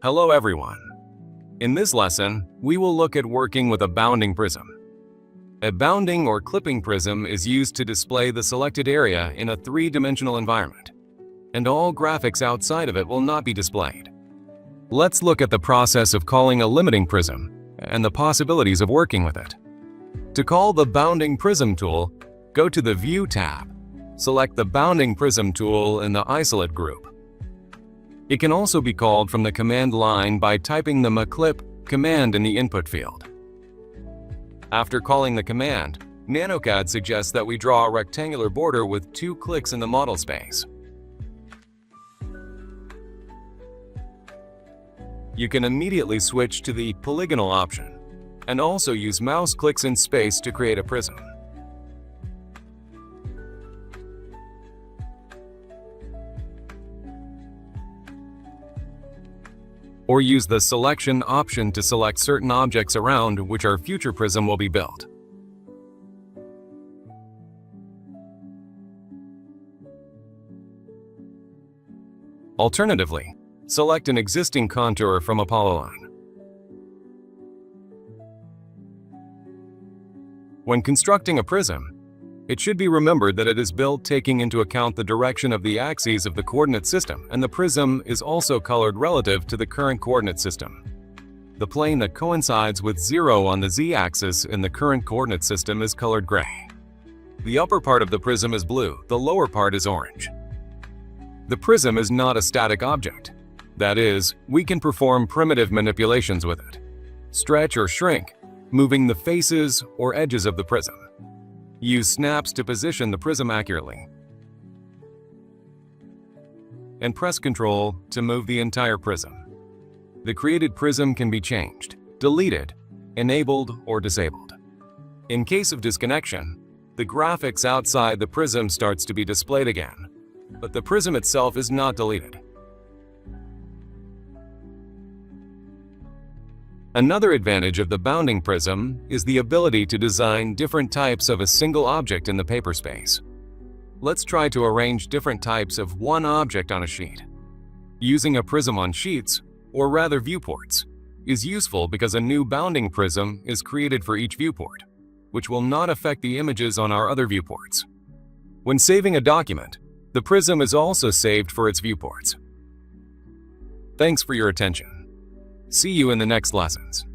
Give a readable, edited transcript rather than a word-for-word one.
Hello everyone. In this lesson, we will look at working with a bounding prism. A bounding or clipping prism is used to display the selected area in a three-dimensional environment, and all graphics outside of it will not be displayed. Let's look at the process of calling a limiting prism and the possibilities of working with it. To call the bounding prism tool, go to the View tab. Select the bounding prism tool in the Isolate group. It can also be called from the command line by typing the maclip command in the input field. After calling the command, nanoCAD suggests that we draw a rectangular border with 2 clicks in the model space. You can immediately switch to the polygonal option, and also use mouse clicks in space to create a prism. Or use the selection option to select certain objects around which our future prism will be built. Alternatively, select an existing contour from a polyline. When constructing a prism, it should be remembered that it is built taking into account the direction of the axes of the coordinate system, and the prism is also colored relative to the current coordinate system. The plane that coincides with 0 on the z-axis in the current coordinate system is colored gray. The upper part of the prism is blue, the lower part is orange. The prism is not a static object. That is, we can perform primitive manipulations with it. Stretch or shrink, moving the faces or edges of the prism. Use snaps to position the prism accurately. And press Ctrl to move the entire prism. The created prism can be changed, deleted, enabled, or disabled. In case of disconnection, the graphics outside the prism starts to be displayed again, but the prism itself is not deleted. Another advantage of the bounding prism is the ability to design different types of a single object in the paper space. Let's try to arrange different types of one object on a sheet. Using a prism on sheets, or rather viewports, is useful because a new bounding prism is created for each viewport, which will not affect the images on our other viewports. When saving a document, the prism is also saved for its viewports. Thanks for your attention. See you in the next lessons.